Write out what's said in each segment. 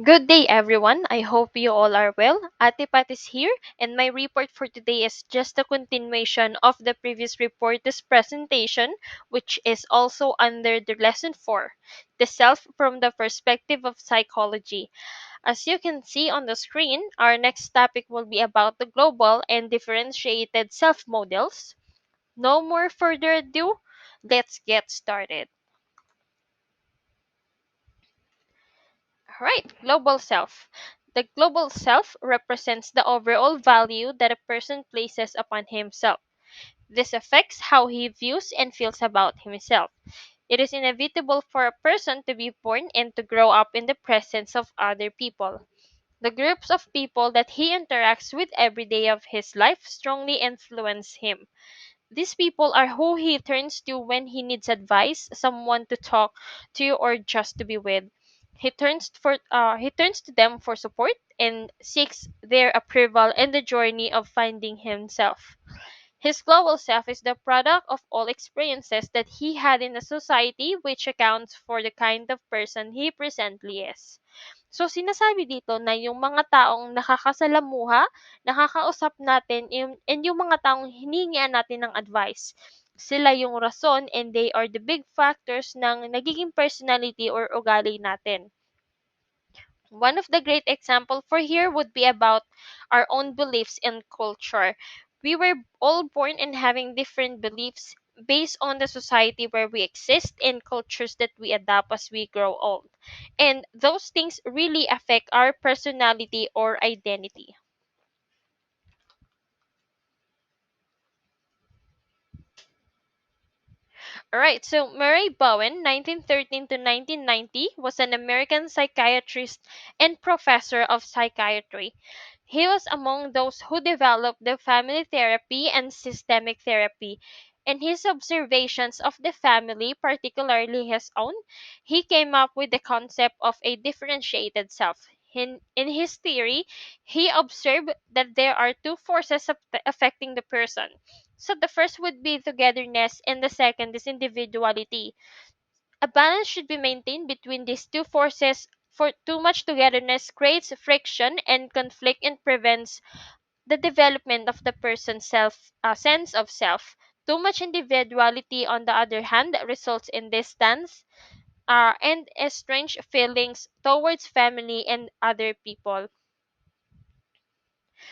Good day, everyone. I hope you all are well. Ate Pat is here, and my report for today is just a continuation of the previous report's presentation, which is also under the lesson 4, the self from the perspective of psychology. As you can see on the screen, our next topic will be about the global and differentiated self models. No more further ado, let's get started. Right, global self. The global self represents the overall value that a person places upon himself. This affects how he views and feels about himself. It is inevitable for a person to be born and to grow up in the presence of other people. The groups of people that he interacts with every day of his life strongly influence him. These people are who he turns to when he needs advice, someone to talk to, or just to be with. He turns to them for support and seeks their approval in the journey of finding himself. His global self is the product of all experiences that he had in a society, which accounts for the kind of person he presently is. So sinasabi dito na yung mga taong nakakasalamuha, nakakausap natin, and yung mga taong hiningian natin ng advice, sila yung rason and they are the big factors ng nagiging personality or ugali natin. One of the great example for here would be about our own beliefs and culture. We were all born in having different beliefs based on the society where we exist and cultures that we adapt as we grow old. And those things really affect our personality or identity. Alright, so Murray Bowen, 1913 to 1990, was an American psychiatrist and professor of psychiatry. He was among those who developed the family therapy and systemic therapy. In his observations of the family, particularly his own, he came up with the concept of a differentiated self. In his theory, he observed that there are two forces affecting the person. So the first would be togetherness and the second is individuality. A balance should be maintained between these two forces, for too much togetherness creates friction and conflict and prevents the development of the person's sense of self. Too much individuality, on the other hand, results in distance and estranged feelings towards family and other people.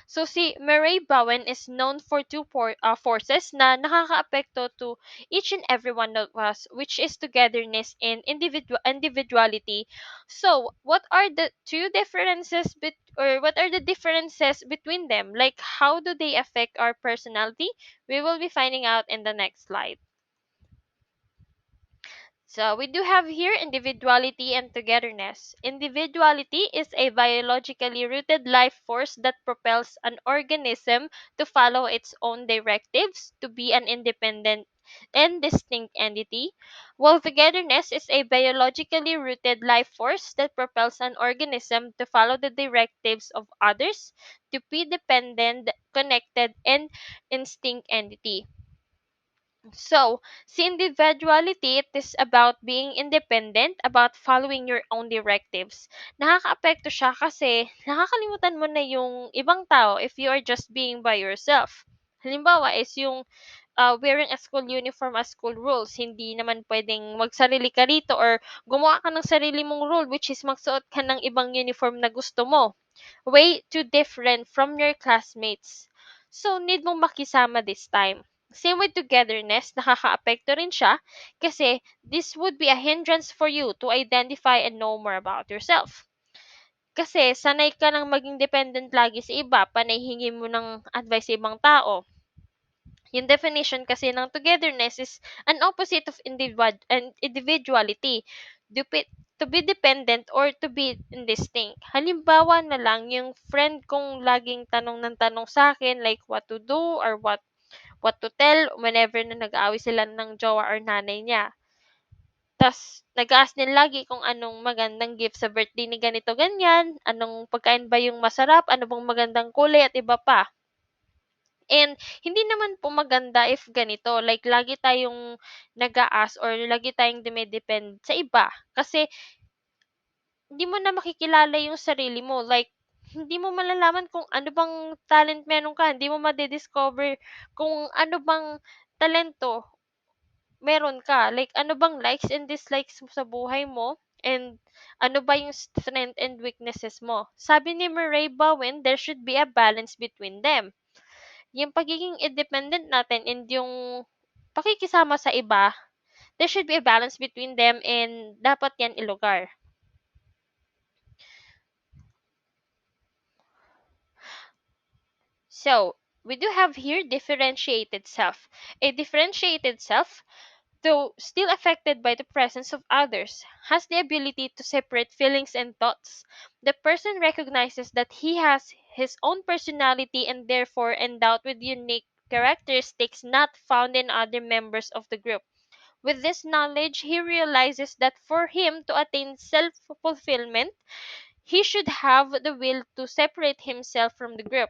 So si Murray Bowen is known for two forces na nakakaapekto to each and every one of us, which is togetherness and individuality. So what are the two differences or what are the differences between them? Like how do they affect our personality? We will be finding out in the next slide. So we do have here individuality and togetherness. Individuality is a biologically rooted life force that propels an organism to follow its own directives, to be an independent and distinct entity, while togetherness is a biologically rooted life force that propels an organism to follow the directives of others, to be dependent, connected, and instinct entity. So, si individuality, it is about being independent, about following your own directives. Nakakaapekto siya kasi nakakalimutan mo na yung ibang tao if you are just being by yourself. Halimbawa is yung wearing a school uniform as school rules. Hindi naman pwedeng magsarili ka rito or gumawa ka ng sarili mong rule which is magsuot ka ng ibang uniform na gusto mo. Way too different from your classmates. So, need mong makisama this time. Same with togetherness, nakakaapekto rin siya kasi this would be a hindrance for you to identify and know more about yourself. Kasi sanay ka nang maging dependent lagi sa iba, panay hingi mo ng advice sa ibang tao. Yung definition kasi ng togetherness is an opposite of individuality. To be dependent or to be indistinct. Halimbawa na lang, yung friend kong laging tanong ng tanong sa akin, like what to do or what to tell whenever na nag-aaway sila ng jowa or nanay niya. Tas, nag-ask din lagi kung anong magandang gift sa birthday ni ganito ganyan, anong pagkain ba yung masarap, ano bang magandang kulay at iba pa. And hindi naman po maganda if ganito, like lagi tayong nag-aas or lagi tayong dumidepend sa iba. Kasi hindi mo na makikilala yung sarili mo. Like, hindi mo malalaman kung ano bang talent meron ka. Hindi mo madidiscover kung ano bang talento meron ka. Like, ano bang likes and dislikes mo sa buhay mo. And ano ba yung strength and weaknesses mo. Sabi ni Murray Bowen, there should be a balance between them. Yung pagiging independent natin and yung pakikisama sa iba, there should be a balance between them and dapat yan ilugar. So, we do have here differentiated self. A differentiated self, though still affected by the presence of others, has the ability to separate feelings and thoughts. The person recognizes that he has his own personality and therefore endowed with unique characteristics not found in other members of the group. With this knowledge, he realizes that for him to attain self fulfillment, he should have the will to separate himself from the group,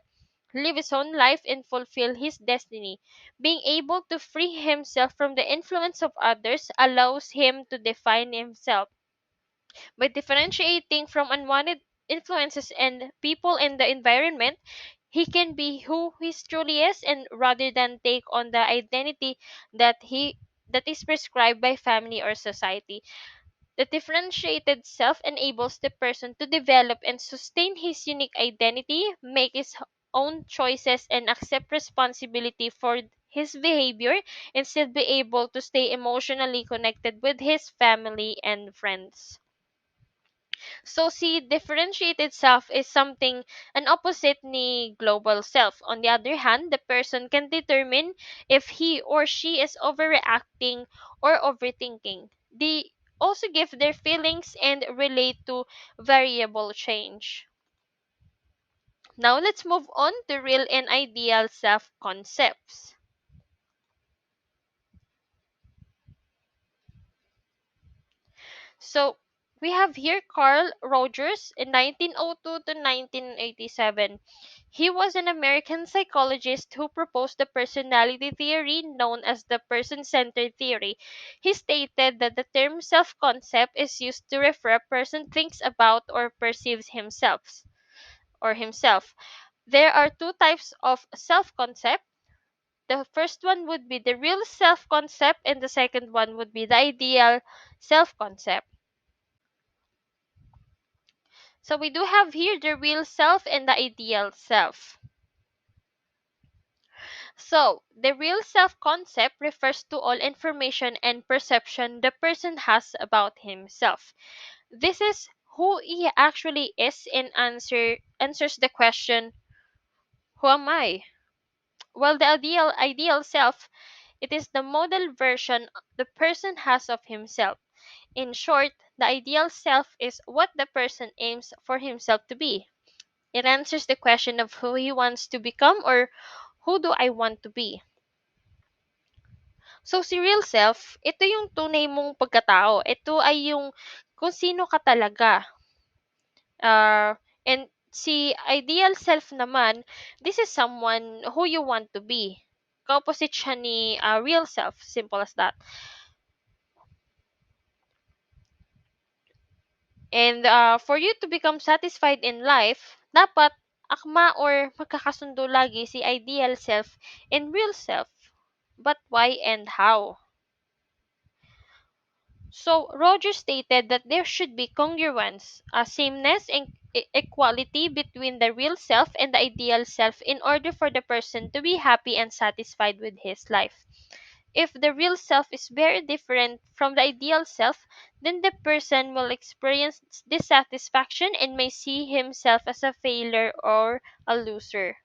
live his own life, and fulfill his destiny. Being able to free himself from the influence of others allows him to define himself. By differentiating from unwanted influences and people in the environment, he can be who he truly is and rather than take on the identity that is prescribed by family or society. The differentiated self enables the person to develop and sustain his unique identity, make his own choices, and accept responsibility for his behavior, and still be able to stay emotionally connected with his family and friends. So, see, differentiated self is something an opposite ni global self. On the other hand, the person can determine if he or she is overreacting or overthinking. They also give their feelings and relate to variable change. Now, let's move on to real and ideal self concepts. So we have here Carl Rogers in 1902 to 1987. He was an American psychologist who proposed the personality theory known as the person-centered theory. He stated that the term self-concept is used to refer a person thinks about or perceives himself. There are two types of self-concept. The first one would be the real self-concept and the second one would be the ideal self-concept. So we do have here the real self and the ideal self. So the real self concept refers to all information and perception the person has about himself. This is who he actually is and answers the question, who am I? While the ideal self, it is the model version the person has of himself. In short, the ideal self is what the person aims for himself to be. It answers the question of who he wants to become or who do I want to be. So, si real self, ito yung tunay mong pagkatao. Ito ay yung kung sino ka talaga. And si ideal self naman, this is someone who you want to be. Opposite siya ni real self. Simple as that. And for you to become satisfied in life, dapat akma or magkakasundo lagi si ideal self and real self. But why and how? So, Roger stated that there should be congruence, a sameness and equality between the real self and the ideal self in order for the person to be happy and satisfied with his life. If the real self is very different from the ideal self, then the person will experience dissatisfaction and may see himself as a failure or a loser.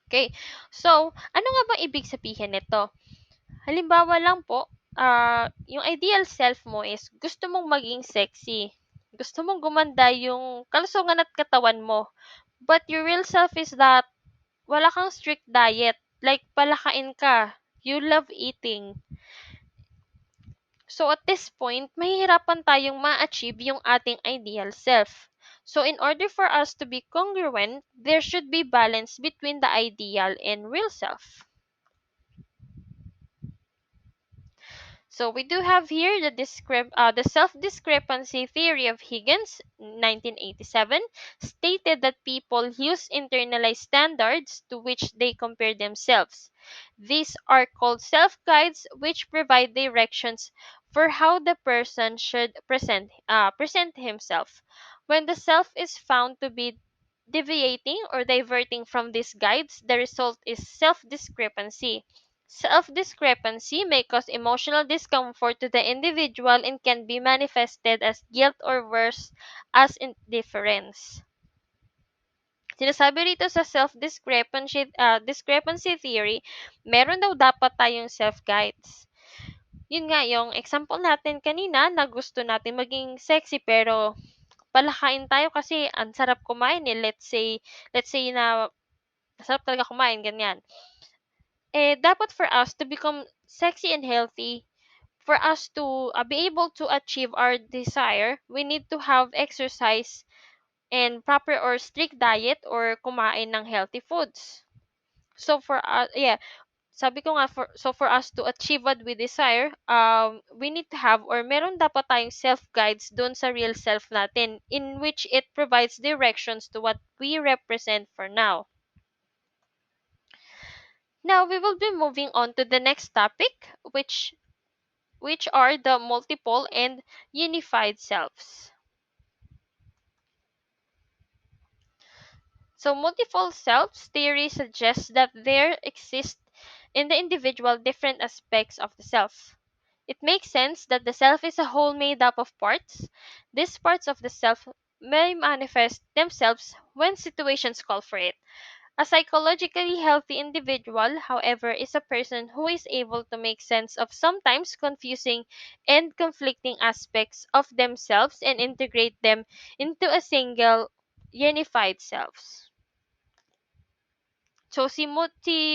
Okay, so ano nga bang ibig sabihin nito? Halimbawa lang po, yung ideal self mo is gusto mong maging sexy. Gusto mong gumanda yung kalusugan at katawan mo. But your real self is that wala kang strict diet. Like, palakain ka. You love eating. So, at this point, mahihirapan tayong ma-achieve yung ating ideal self. So, in order for us to be congruent, there should be balance between the ideal and real self. So we do have here the self-discrepancy theory of Higgins, 1987, stated that people use internalized standards to which they compare themselves. These are called self-guides, which provide directions for how the person should present himself. When the self is found to be deviating or diverting from these guides, the result is self-discrepancy. Self-discrepancy may cause emotional discomfort to the individual and can be manifested as guilt or worse, as indifference. Sinasabi rito sa discrepancy theory, meron daw dapat tayong self-guides. Yun nga, yung example natin kanina na gusto natin maging sexy pero palakain tayo kasi ang sarap kumain eh. Let's say na masarap talaga kumain, ganyan. Dapat for us to become sexy and healthy, for us to be able to achieve our desire, we need to have exercise and proper or strict diet or kumain ng healthy foods. So for us, sabi ko nga, for us to achieve what we desire, we need to have or meron dapat tayong self-guides doon sa real self natin in which it provides directions to what we represent for now. Now we will be moving on to the next topic, which are the multiple and unified selves. So, multiple selves theory suggests that there exist in the individual different aspects of the self. It makes sense that the self is a whole made up of parts. These parts of the self may manifest themselves when situations call for it. A psychologically healthy individual, however, is a person who is able to make sense of sometimes confusing and conflicting aspects of themselves and integrate them into a single unified self. So,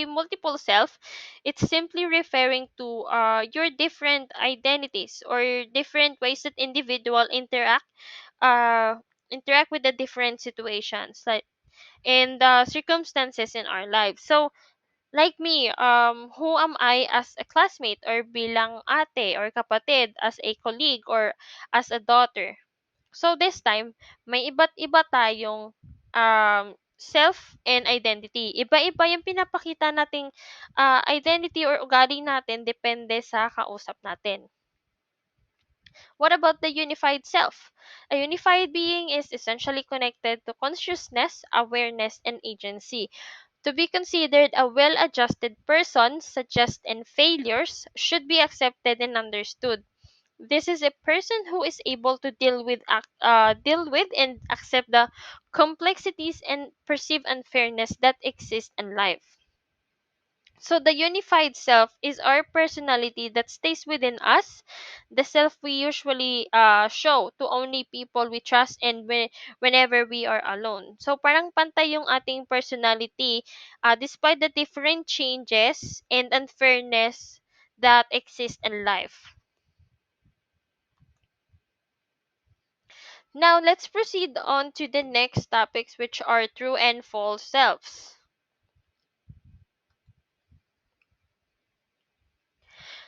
multiple self, it's simply referring to your different identities or different ways that individual uh, interact with the different situations like and circumstances in our lives. So, like me, who am I as a classmate or bilang ate or kapatid, as a colleague or as a daughter? So this time, may iba't iba tayong self and identity. Iba-iba yung pinapakita nating identity or ugali natin depende sa kausap natin. What about the unified self? A unified being is essentially connected to consciousness, awareness, and agency. To be considered a well-adjusted person, success and failures should be accepted and understood. This is a person who is able to deal with and accept the complexities and perceive unfairness that exist in life. So the unified self is our personality that stays within us, the self we usually show to only people we trust and whenever we are alone. So parang pantay yung ating personality despite the different changes and unfairness that exist in life. Now, let's proceed on to the next topics, which are true and false selves.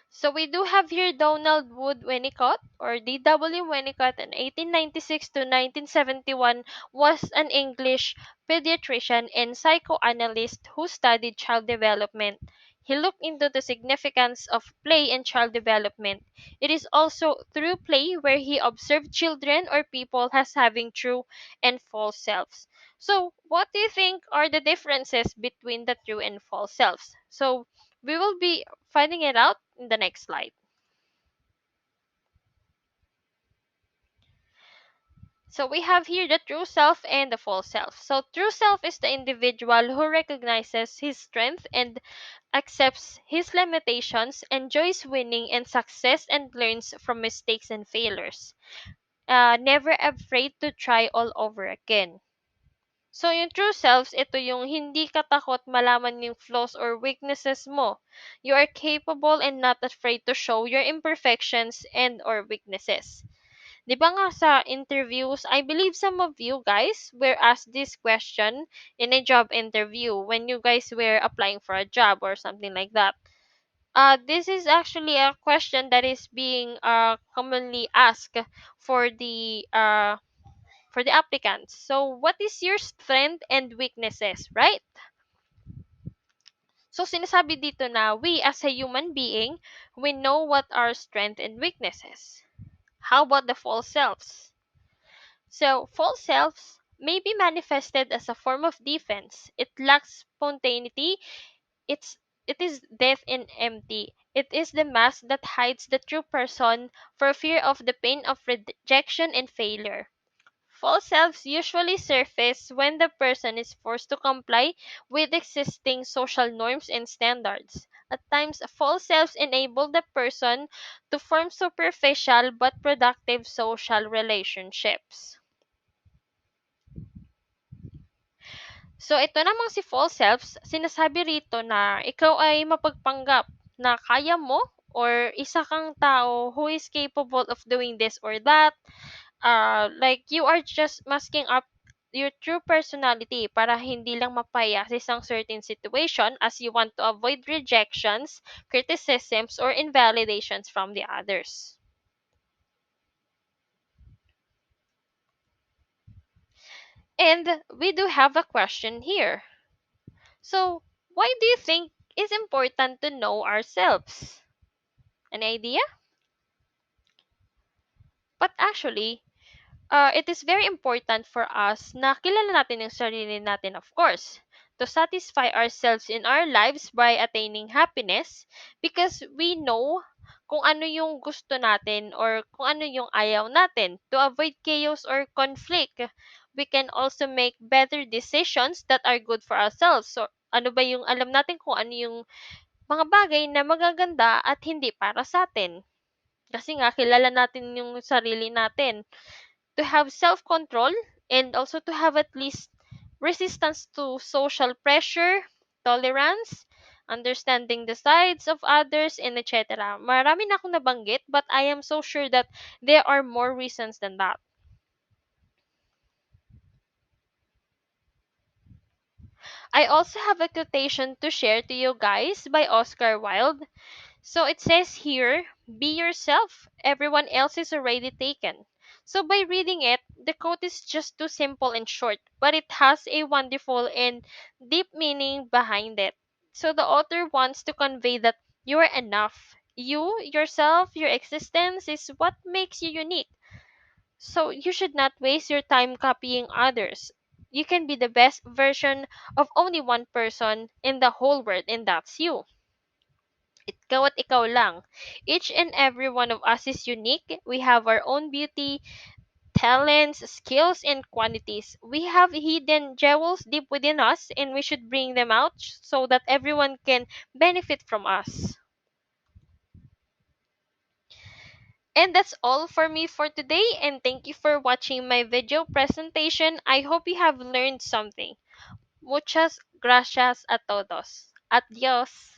So we do have here Donald Wood Winnicott, or D.W. Winnicott, in 1896 to 1971, was an English pediatrician and psychoanalyst who studied child development. He looked into the significance of play in child development. It is also through play where he observed children or people as having true and false selves. So, what do you think are the differences between the true and false selves? So, we will be finding it out in the next slide. So we have here the true self and the false self. So true self is the individual who recognizes his strength and accepts his limitations, enjoys winning and success, and learns from mistakes and failures. Never afraid to try all over again. So, yung true selves, ito yung hindi ka takot malaman yung flaws or weaknesses mo. You are capable and not afraid to show your imperfections and or weaknesses. Di ba nga sa interviews, I believe some of you guys were asked this question in a job interview when you guys were applying for a job or something like that. This is actually a question that is being commonly asked for the applicants. So, what is your strength and weaknesses, right? So, sinasabi dito na we as a human being, we know what our strength and weaknesses. How about the false selves? So, false selves may be manifested as a form of defense. It lacks spontaneity. It's it is deaf and empty. It is the mask that hides the true person for fear of the pain of rejection and failure. False selves usually surface when the person is forced to comply with existing social norms and standards. At times, false selves enable the person to form superficial but productive social relationships. So, ito namang si false selves, sinasabi rito na ikaw ay mapagpanggap na kaya mo or isa kang tao who is capable of doing this or that. Like you are just masking up your true personality para hindi lang mapaya sa isang certain situation as you want to avoid rejections, criticisms, or invalidations from the others. And we do have a question here. So, why do you think it's important to know ourselves? An idea? But actually, it is very important for us na kilala natin yung sarili natin, of course, to satisfy ourselves in our lives by attaining happiness because we know kung ano yung gusto natin or kung ano yung ayaw natin to avoid chaos or conflict. We can also make better decisions that are good for ourselves. So, ano ba yung alam natin kung ano yung mga bagay na magaganda at hindi para sa atin. Kasi nga, kilala natin yung sarili natin to have self-control and also to have at least resistance to social pressure, tolerance, understanding the sides of others, and etc. Marami na akong nabanggit, but I am so sure that there are more reasons than that. I also have a quotation to share to you guys by Oscar Wilde. So it says here, be yourself. Everyone else is already taken. So by reading it, the quote is just too simple and short, but it has a wonderful and deep meaning behind it. So the author wants to convey that you are enough. You, yourself, your existence is what makes you unique. So you should not waste your time copying others. You can be the best version of only one person in the whole world, and that's you. Ikaw at ikaw lang. Each and every one of us is unique. We have our own beauty, talents, skills, and qualities. We have hidden jewels deep within us, and we should bring them out so that everyone can benefit from us. And that's all for me for today, and thank you for watching my video presentation. I hope you have learned something. Muchas gracias a todos. Adios.